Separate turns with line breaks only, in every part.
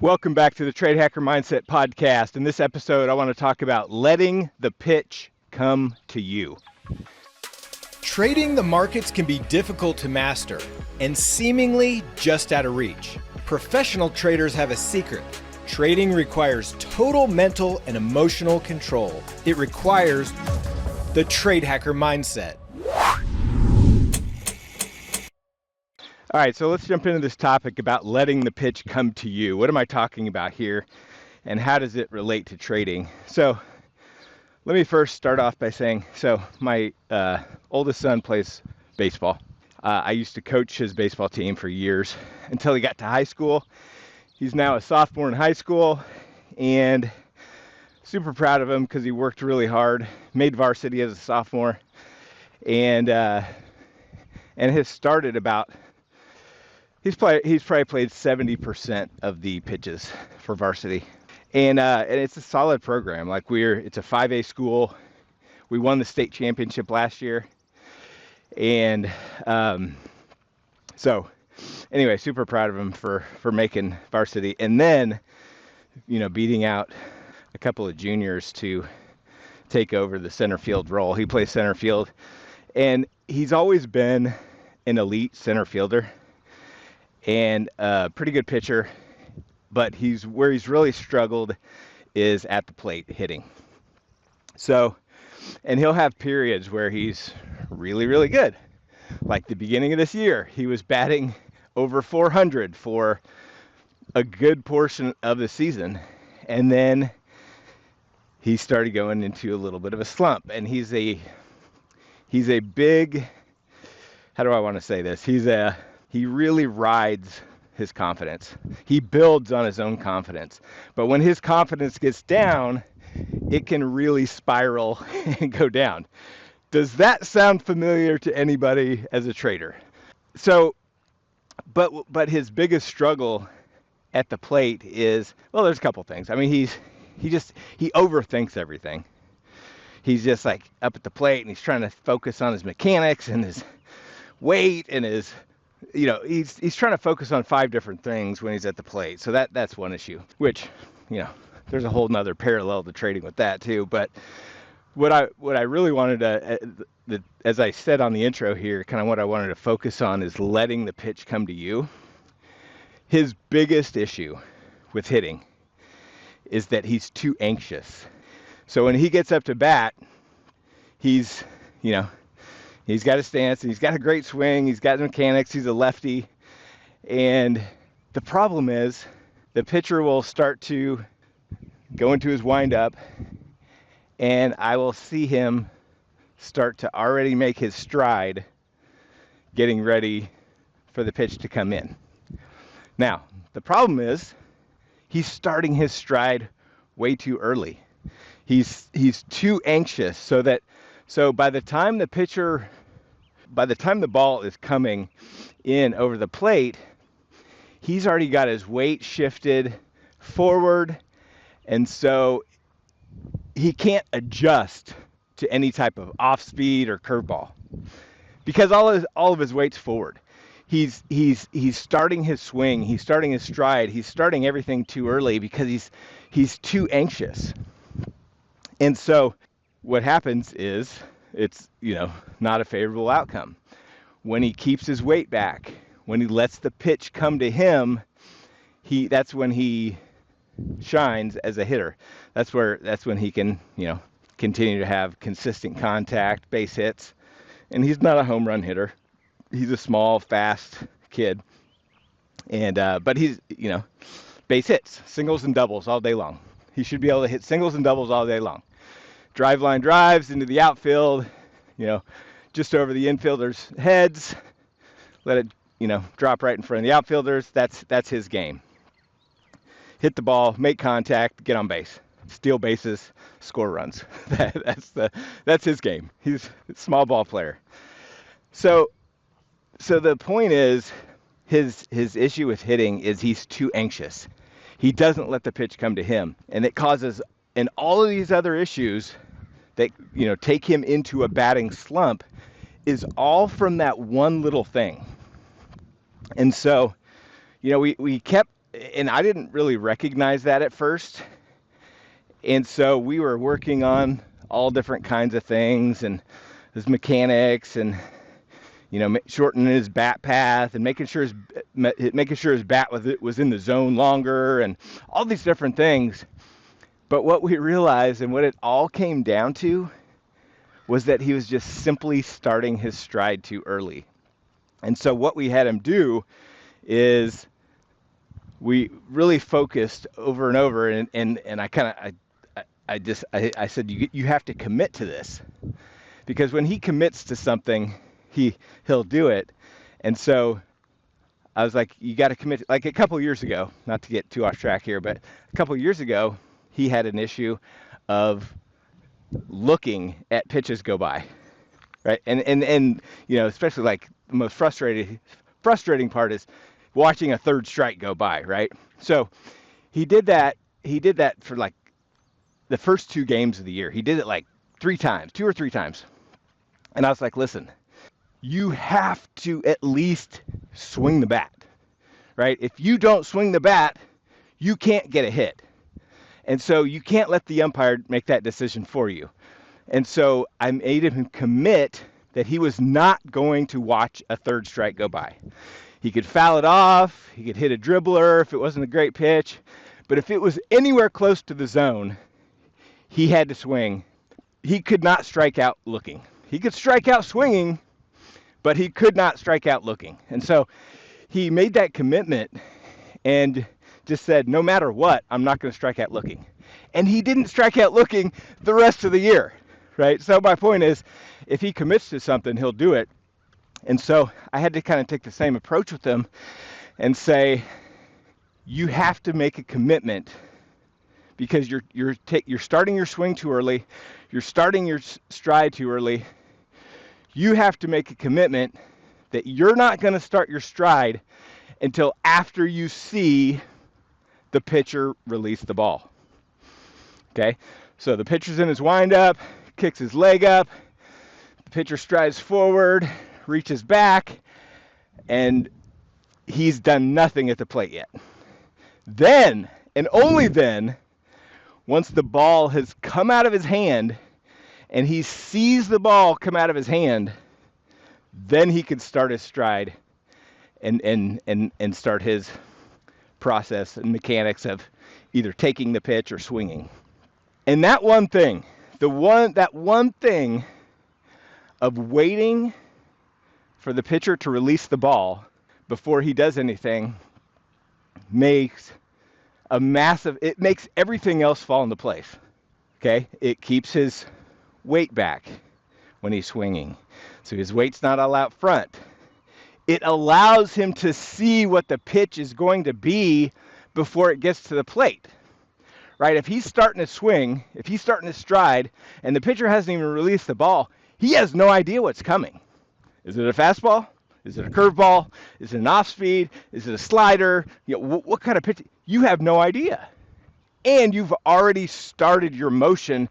Welcome back to the Trade Hacker Mindset podcast. In this episode, I want to talk about letting the pitch come to you.
Trading the markets can be difficult to master and seemingly just out of reach. Professional traders have a secret. Trading requires total mental and emotional control. It requires the Trade Hacker Mindset.
All right, so let's jump into this topic about letting the pitch come to you. What am I talking about here, and how does it relate to trading? So let me first start off by saying, my oldest son plays baseball. I used to coach his baseball team for years until he got to high school. He's now a sophomore in high school, and super proud of him because he worked really hard, made varsity as a sophomore, and has started about. He's probably played 70% of the pitches for varsity, and it's a solid program. It's a 5A school. We won the state championship last year, and so anyway, super proud of him for making varsity, and then beating out a couple of juniors to take over the center field role. He plays center field, and he's always been an elite center fielder and a pretty good pitcher, but where he's really struggled is at the plate hitting. So, and he'll have periods where he's really, really good. Like the beginning of this year, he was batting over 400 for a good portion of the season, and then he started going into a little bit of a slump. And he's a big, how do I want to say this? He really rides his confidence. He builds on his own confidence. But when his confidence gets down, it can really spiral and go down. Does that sound familiar to anybody as a trader? So, but his biggest struggle at the plate is, well, there's a couple things. I mean, he overthinks everything. He's just like up at the plate and he's trying to focus on his mechanics and his weight and his, he's trying to focus on 5 different things when he's at the plate. So that's one issue, which, there's a whole nother parallel to trading with that too. But what I really wanted to, as I said on the intro here, kind of what I wanted to focus on is letting the pitch come to you. His biggest issue with hitting is that he's too anxious. So when he gets up to bat, he's got a stance, and he's got a great swing, he's got mechanics, he's a lefty, and the problem is the pitcher will start to go into his windup, and I will see him start to already make his stride, getting ready for the pitch to come in. Now, the problem is he's starting his stride way too early. He's too anxious, so by the time the ball is coming in over the plate, he's already got his weight shifted forward, and so he can't adjust to any type of off speed or curveball because all of his weight's forward. He's starting his swing, he's starting his stride, he's starting everything too early because he's too anxious. And so what happens is it's, not a favorable outcome. When he keeps his weight back, when he lets the pitch come to him, that's when he shines as a hitter. That's when he can, continue to have consistent contact, base hits. And he's not a home run hitter. He's a small, fast kid. And but he's, base hits, singles and doubles all day long. He should be able to hit singles and doubles all day long. Drive line drives into the outfield, just over the infielders' heads, let it, drop right in front of the outfielders. That's his game. Hit the ball, make contact, get on base, steal bases, score runs. That's his game. He's a small ball player. So the point is, his issue with hitting is he's too anxious. He doesn't let the pitch come to him, and it causes, and all of these other issues that take him into a batting slump is all from that one little thing. And so we kept and I didn't really recognize that at first. And so we were working on all different kinds of things and his mechanics and shortening his bat path and making sure his bat was in the zone longer and all these different things. But what we realized and what it all came down to was that he was just simply starting his stride too early. And so what we had him do is we really focused over and over, and I said you have to commit to this, because when he commits to something, he'll do it. And so I was like, you got to commit. Like a couple of years ago, not to get too off track here, but a couple of years ago, he had an issue of looking at pitches go by, right? And especially like the most frustrating part is watching a third strike go by, right? So he did that. He did that for like the first 2 games of the year. He did it like 2 or 3 times. And I was like, listen, you have to at least swing the bat, right? If you don't swing the bat, you can't get a hit. And so you can't let the umpire make that decision for you. And so I made him commit that he was not going to watch a third strike go by. He could foul it off, he could hit a dribbler if it wasn't a great pitch, but if it was anywhere close to the zone, he had to swing. He could not strike out looking. He could strike out swinging, but he could not strike out looking. And so he made that commitment and just said, no matter what, I'm not going to strike out looking. And he didn't strike out looking the rest of the year, right? So my point is, if he commits to something, he'll do it. And so I had to kind of take the same approach with him and say, you have to make a commitment, because you're starting your swing too early, you're starting your stride too early. You have to make a commitment that you're not going to start your stride until after you see the pitcher release the ball. Okay? So the pitcher's in his windup, kicks his leg up, the pitcher strides forward, reaches back, and he's done nothing at the plate yet. Then, and only then, once the ball has come out of his hand and he sees the ball come out of his hand, then he can start his stride and start his process and mechanics of either taking the pitch or swinging. And that one thing of waiting for the pitcher to release the ball before he does anything makes it makes everything else fall into place. Okay? It keeps his weight back when he's swinging, so his weight's not all out front. It allows him to see what the pitch is going to be before it gets to the plate, right? If he's starting to swing, if he's starting to stride, and the pitcher hasn't even released the ball, he has no idea what's coming. Is it a fastball? Is it a curveball? Is it an off speed? Is it a slider? What kind of pitch? You have no idea. And you've already started your motion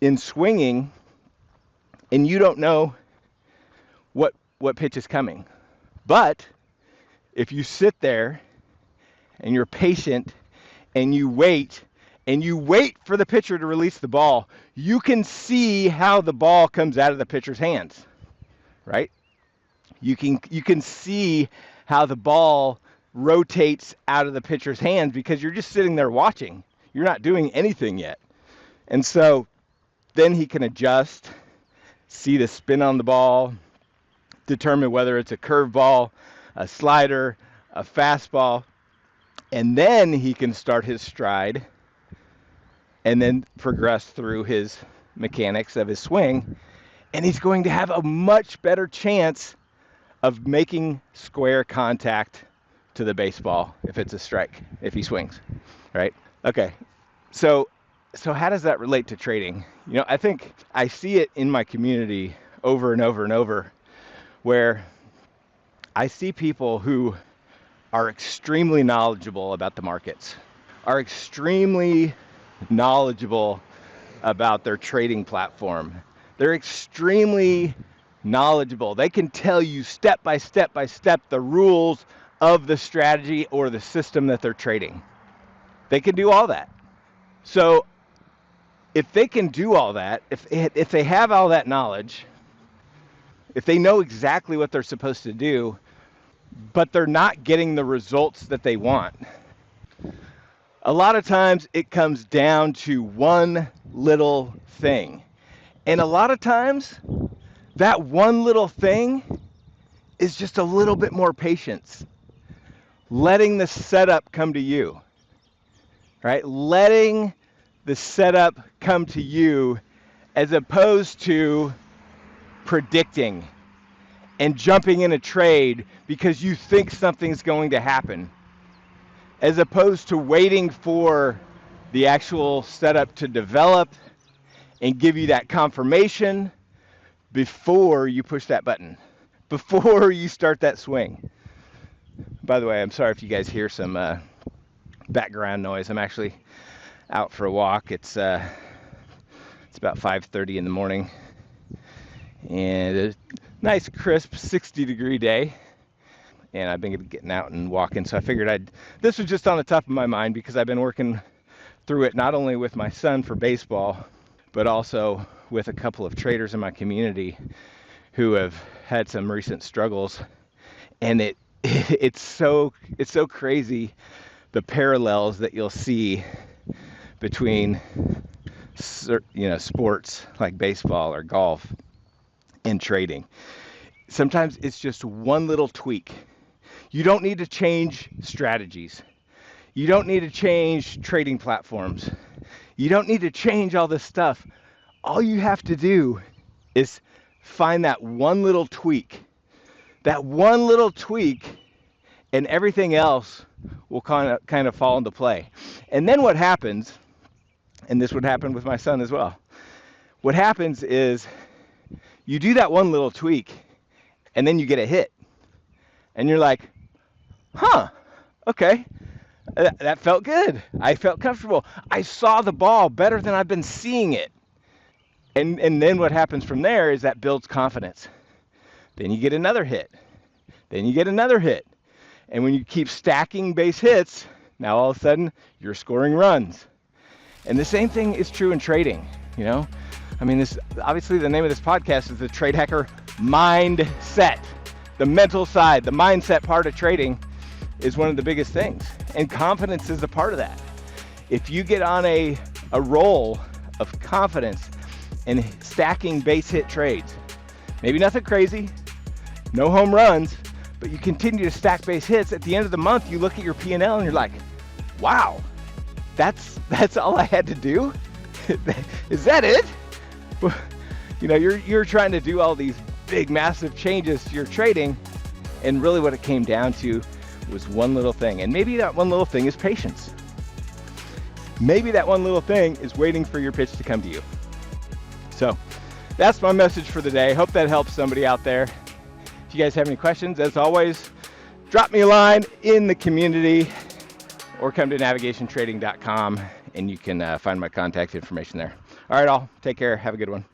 in swinging, and you don't know what pitch is coming. But if you sit there and you're patient and you wait for the pitcher to release the ball, you can see how the ball comes out of the pitcher's hands, right? You can see how the ball rotates out of the pitcher's hands because you're just sitting there watching. You're not doing anything yet. And so then he can adjust, see the spin on the ball, determine whether it's a curveball, a slider, a fastball, and then he can start his stride and then progress through his mechanics of his swing, and he's going to have a much better chance of making square contact to the baseball if it's a strike, if he swings, right? Okay, so how does that relate to trading? I think I see it in my community over and over and over, where I see people who are extremely knowledgeable about the markets, are extremely knowledgeable about their trading platform. They're extremely knowledgeable. They can tell you step by step the rules of the strategy or the system that they're trading. They can do all that. So if they can do all that, if they have all that knowledge, if they know exactly what they're supposed to do, but they're not getting the results that they want, a lot of times it comes down to one little thing. And a lot of times that one little thing is just a little bit more patience. Letting the setup come to you, right? Letting the setup come to you as opposed to predicting and jumping in a trade because you think something's going to happen, as opposed to waiting for the actual setup to develop and give you that confirmation before you push that button, before you start that swing. By the way, I'm sorry if you guys hear some background noise. I'm actually out for a walk. It's about 5:30 in the morning, and a nice crisp 60-degree day. And I've been getting out and walking, so I figured this was just on the top of my mind because I've been working through it not only with my son for baseball, but also with a couple of traders in my community who have had some recent struggles. And it's so crazy, the parallels that you'll see between sports like baseball or golf and trading. Sometimes it's just one little tweak. You don't need to change strategies. You don't need to change trading platforms. You don't need to change all this stuff. All you have to do is find that one little tweak. That one little tweak, and everything else will kind of fall into play. And then what happens, and this would happen with my son as well, what happens is you do that one little tweak, and then you get a hit. And you're like, huh, okay, that felt good. I felt comfortable. I saw the ball better than I've been seeing it. And then what happens from there is that builds confidence. Then you get another hit. Then you get another hit. And when you keep stacking base hits, now all of a sudden you're scoring runs. And the same thing is true in trading, you know? I mean, this obviously the name of this podcast is the Trade Hacker Mindset. The mental side, the mindset part of trading is one of the biggest things. And confidence is a part of that. If you get on a roll of confidence and stacking base hit trades, maybe nothing crazy, no home runs, but you continue to stack base hits, at the end of the month, you look at your P&L and you're like, wow, that's all I had to do? Is that it? You know, you're trying to do all these big, massive changes to your trading, and really what it came down to was one little thing. And maybe that one little thing is patience. Maybe that one little thing is waiting for your pitch to come to you. So that's my message for the day. Hope that helps somebody out there. If you guys have any questions, as always, drop me a line in the community or come to NavigationTrading.com and you can find my contact information there. All right, all. Take care. Have a good one.